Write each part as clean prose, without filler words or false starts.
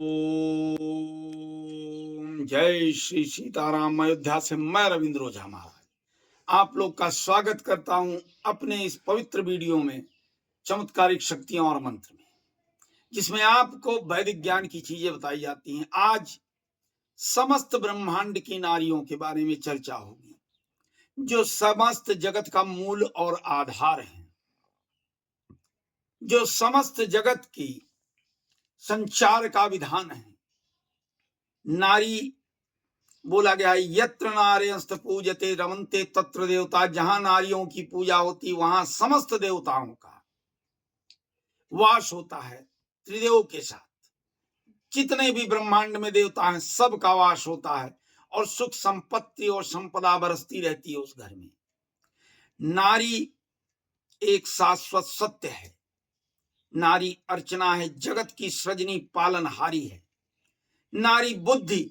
ओम जय श्री सीताराम। अयोध्या से मैं रविंद्र ओझा महाराज आप लोग का स्वागत करता हूं अपने इस पवित्र वीडियो में चमत्कारिक शक्तियां और मंत्र में, जिसमें आपको वैदिक ज्ञान की चीजें बताई जाती हैं। आज समस्त ब्रह्मांड की नारियों के बारे में चर्चा होगी, जो समस्त जगत का मूल और आधार है, जो समस्त जगत की संचार का विधान है। नारी बोला गया है, यत्र नार्यस्त पूजते रमन्ते तत्र देवता। जहां नारियों की पूजा होती वहां समस्त देवताओं का वास होता है। त्रिदेव के साथ जितने भी ब्रह्मांड में देवता हैं सबका वास होता है, और सुख संपत्ति और संपदा बरसती रहती है उस घर में। नारी एक शाश्वत सत्य है। नारी अर्चना है, जगत की सृजनी पालनहारी है। नारी बुद्धि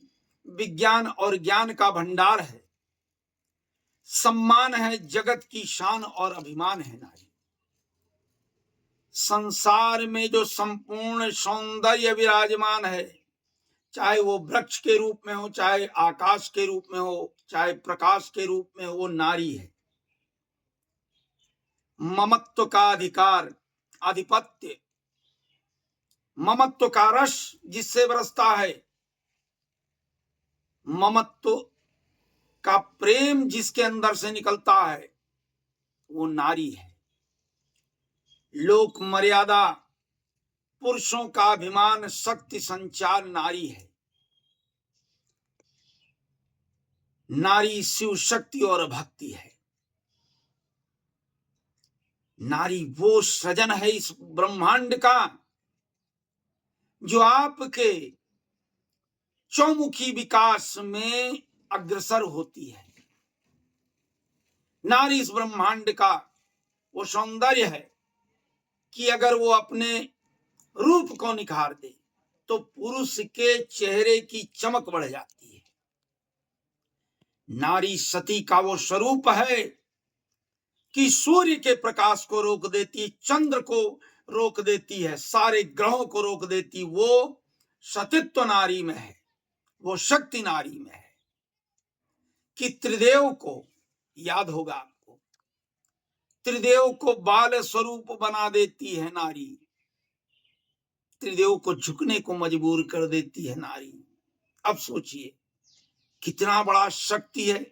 विज्ञान और ज्ञान का भंडार है। सम्मान है, जगत की शान और अभिमान है नारी। संसार में जो संपूर्ण सौंदर्य विराजमान है, चाहे वो वृक्ष के रूप में हो, चाहे आकाश के रूप में हो, चाहे प्रकाश के रूप में हो, वो नारी है। ममत्व का अधिकार, आधिपत्य, ममत्व का रस जिससे बरसता है, ममत्व का प्रेम जिसके अंदर से निकलता है, वो नारी है। लोक मर्यादा, पुरुषों का अभिमान, शक्ति संचार नारी है। नारी शिव शक्ति और भक्ति है। नारी वो सृजन है इस ब्रह्मांड का जो आपके चौमुखी विकास में अग्रसर होती है। नारी इस ब्रह्मांड का वो सौंदर्य है कि अगर वो अपने रूप को निखार दे तो पुरुष के चेहरे की चमक बढ़ जाती है। नारी सती का वो स्वरूप है कि सूर्य के प्रकाश को रोक देती, चंद्र को रोक देती है, सारे ग्रहों को रोक देती। वो सतीत्व नारी में है, वो शक्ति नारी में है। कि त्रिदेव को याद होगा आपको, त्रिदेव को बाल स्वरूप बना देती है नारी। त्रिदेव को झुकने को मजबूर कर देती है नारी। अब सोचिए कितना बड़ा शक्ति है,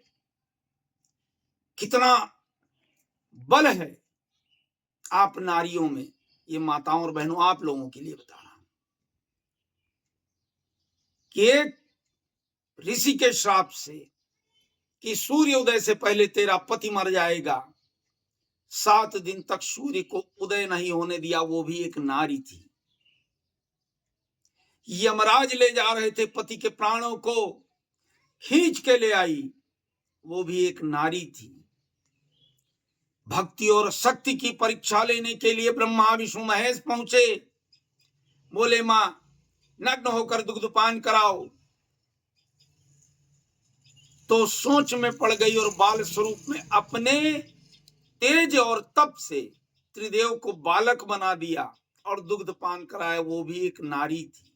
कितना बल है आप नारियों में। ये माताओं और बहनों आप लोगों के लिए बता रहा हूं कि एक ऋषि के श्राप से कि सूर्योदय से पहले तेरा पति मर जाएगा, 7 दिन तक सूर्य को उदय नहीं होने दिया, वो भी एक नारी थी। यमराज ले जा रहे थे पति के प्राणों को, खींच के ले आई, वो भी एक नारी थी। भक्ति और शक्ति की परीक्षा लेने के लिए ब्रह्मा विष्णु महेश पहुंचे। बोले मां नग्न होकर दुग्धपान कराओ, तो सोच में पड़ गई और बाल स्वरूप में अपने तेज और तप से त्रिदेव को बालक बना दिया और दुग्धपान कराया, वो भी एक नारी थी।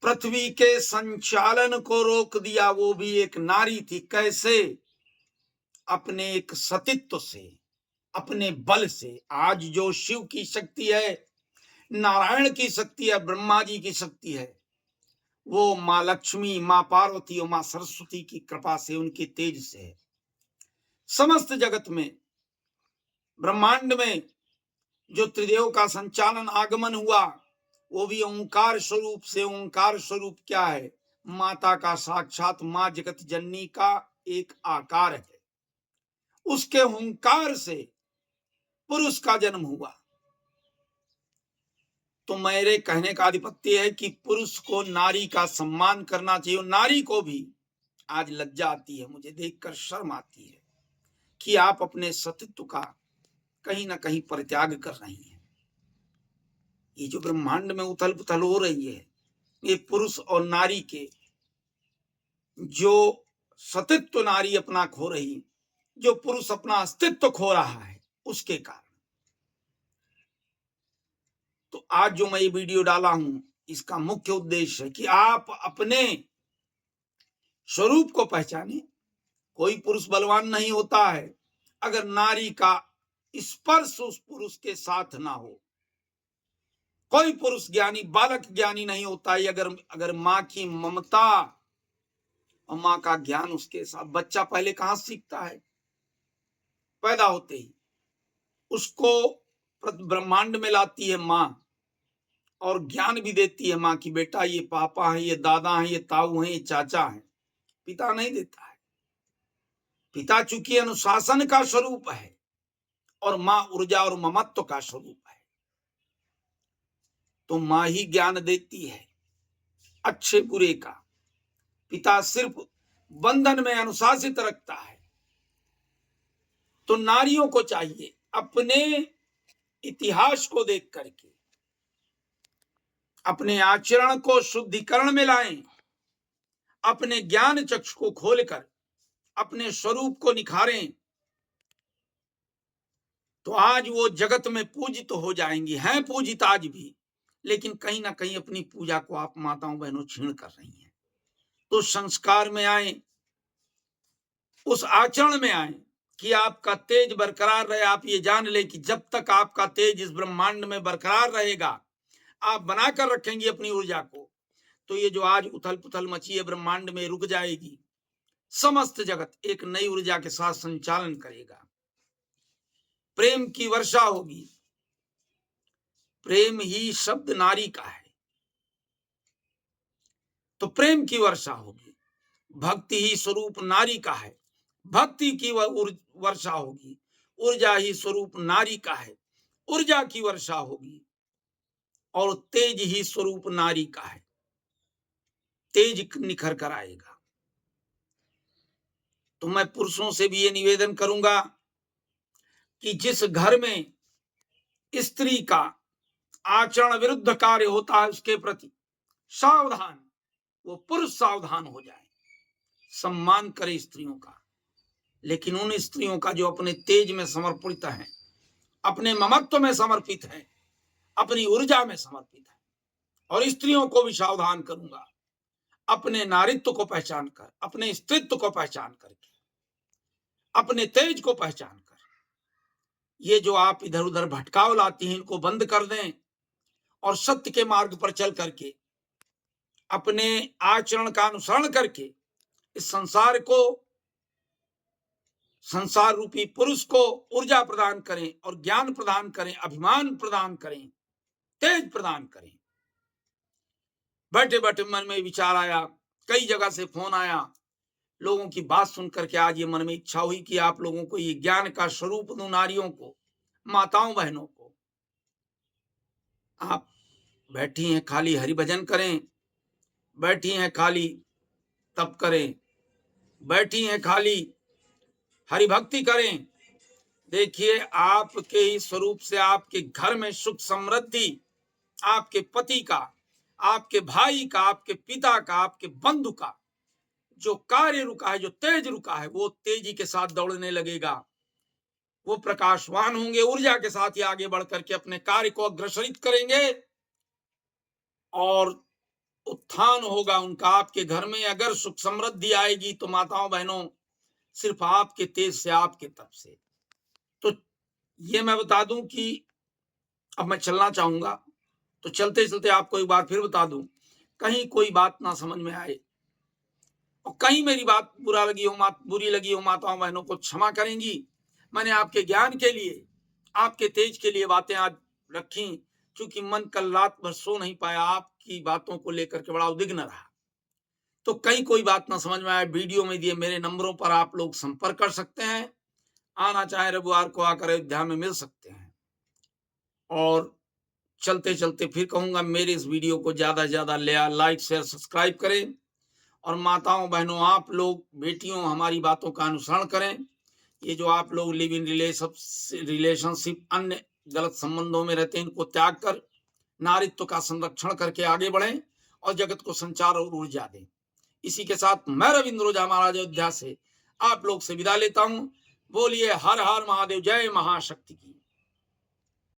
पृथ्वी के संचालन को रोक दिया, वो भी एक नारी थी। कैसे? अपने एक सतीत्व से, अपने बल से। आज जो शिव की शक्ति है, नारायण की शक्ति है, ब्रह्मा जी की शक्ति है, वो मां लक्ष्मी, मां पार्वती और मां सरस्वती की कृपा से, उनके तेज से है। समस्त जगत में, ब्रह्मांड में जो त्रिदेव का संचालन आगमन हुआ, वो भी ओंकार स्वरूप से। ओंकार स्वरूप क्या है? माता का साक्षात, मां जगत जननी का एक आकार है। उसके ओंकार से पुरुष का जन्म हुआ। तो मेरे कहने का आधिपत्य है कि पुरुष को नारी का सम्मान करना चाहिए। नारी को भी आज लज्जा आती है, मुझे देखकर शर्म आती है कि आप अपने सतीत्व का कहीं ना कहीं परित्याग कर रही हैं। ये जो ब्रह्मांड में उथल पुथल हो रही है, ये पुरुष और नारी के, जो सतीत्व नारी अपना खो रही, जो पुरुष अपना अस्तित्व खो रहा है, उसके कारण। तो आज जो मैं ये वीडियो डाला हूं, इसका मुख्य उद्देश्य है कि आप अपने स्वरूप को पहचाने। कोई पुरुष बलवान नहीं होता है अगर नारी का स्पर्श उस पुरुष के साथ ना हो। कोई पुरुष ज्ञानी, बालक ज्ञानी नहीं होता है अगर माँ की ममता और माँ का ज्ञान उसके साथ। बच्चा पहले कहाँ सीखता है? पैदा होते ही उसको ब्रह्मांड में लाती है माँ, और ज्ञान भी देती है माँ की बेटा ये पापा है, ये दादा है, ये ताऊ है, ये चाचा है। पिता नहीं देता है। पिता चूंकि अनुशासन का स्वरूप है और माँ ऊर्जा और ममत्व का स्वरूप है, तो माँ ही ज्ञान देती है अच्छे बुरे का। पिता सिर्फ बंधन में अनुशासित रखता है। तो नारियों को चाहिए अपने इतिहास को देख करके अपने आचरण को शुद्धिकरण में लाएं, अपने ज्ञान चक्षु को खोलकर अपने स्वरूप को निखारें, तो आज वो जगत में पूजित तो हो जाएंगी। हैं पूजित आज भी, लेकिन कहीं ना कहीं अपनी पूजा को आप माताओं बहनों छीण कर रही हैं। तो संस्कार में आए, उस आचरण में आए कि आपका तेज बरकरार रहे। आप ये जान ले कि जब तक आपका तेज इस ब्रह्मांड में बरकरार रहेगा, आप बनाकर रखेंगे अपनी ऊर्जा को, तो ये जो आज उथल पुथल मची है ब्रह्मांड में रुक जाएगी। समस्त जगत एक नई ऊर्जा के साथ संचालन करेगा। प्रेम की वर्षा होगी। प्रेम ही शब्द नारी का है, तो प्रेम की वर्षा होगी। भक्ति ही स्वरूप नारी का है, भक्ति की वर्षा होगी। ऊर्जा ही स्वरूप नारी का है, ऊर्जा की वर्षा होगी। और तेज ही स्वरूप नारी का है, तेज निखर कर आएगा। तो मैं पुरुषों से भी ये निवेदन करूंगा कि जिस घर में स्त्री का आचरण विरुद्ध कार्य होता है उसके प्रति सावधान, वो पुरुष सावधान हो जाए, सम्मान करे स्त्रियों का। लेकिन उन स्त्रियों का जो अपने तेज में समर्पित है, अपने ममत्व में समर्पित है, अपनी ऊर्जा में समर्पित है। और स्त्रियों को भी सावधान करूंगा, अपने नारित्व को पहचान कर, अपने स्त्रीत्व को पहचान करके, अपने तेज को पहचान कर, ये जो आप इधर उधर भटकाव लाती हैं इनको बंद कर दें और सत्य के मार्ग पर चल करके अपने आचरण का अनुसरण करके इस संसार को, संसार रूपी पुरुष को ऊर्जा प्रदान करें और ज्ञान प्रदान करें, अभिमान प्रदान करें, तेज प्रदान करें। बैठे बैठे मन में विचार आया, कई जगह से फोन आया, लोगों की बात सुनकर के आज ये मन में इच्छा हुई कि आप लोगों को ये ज्ञान का स्वरूप दूं, नारियों को, माताओं बहनों को। आप बैठी हैं खाली हरि भजन करें, बैठी हैं खाली तप करें, बैठी हैं खाली हरि भक्ति करें। देखिए आपके ही स्वरूप से आपके घर में सुख समृद्धि, आपके पति का, आपके भाई का, आपके पिता का, आपके बंधु का जो कार्य रुका है, जो तेज रुका है, वो तेजी के साथ दौड़ने लगेगा। वो प्रकाशवान होंगे, ऊर्जा के साथ ही आगे बढ़ करके अपने कार्य को अग्रसरित करेंगे और उत्थान होगा उनका। आपके घर में अगर सुख समृद्धि आएगी तो माताओं बहनों सिर्फ आपके तेज से, आपके तप से। तो ये मैं बता दूं कि अब मैं चलना चाहूंगा, तो चलते चलते आपको एक बार फिर बता दूं, कहीं कोई बात ना समझ में आए और कहीं मेरी बात बुरी लगी हो, माताओं बहनों को क्षमा करेंगी। मैंने आपके ज्ञान के लिए, आपके तेज के लिए बातें आज रखी, क्योंकि मन कल रात भर सो नहीं पाया, आपकी बातों को लेकर के बड़ा उद्विग्न रहा। तो कहीं कोई बात ना समझ में आए, वीडियो में दिए मेरे नंबरों पर आप लोग संपर्क कर सकते हैं। आना चाहे रविवार को आकर अयोध्या में मिल सकते हैं। और चलते चलते फिर कहूंगा, मेरे इस वीडियो को ज्यादा से ज्यादा लाइक शेयर सब्सक्राइब करें। और माताओं बहनों, आप लोग बेटियों हमारी बातों का अनुसरण करें। ये जो आप लोग लिव इन रिलेशनशिप, अन्य गलत संबंधों में रहते हैं, इनको त्याग कर नारित्व का संरक्षण करके आगे बढ़ें और जगत को संचार और ऊर्जा दें। इसी के साथ मैं रविंद्र ओझा महाराज अयोध्या से आप लोग से विदा लेता हूं। बोलिए हर हर महादेव, जय महाशक्ति की।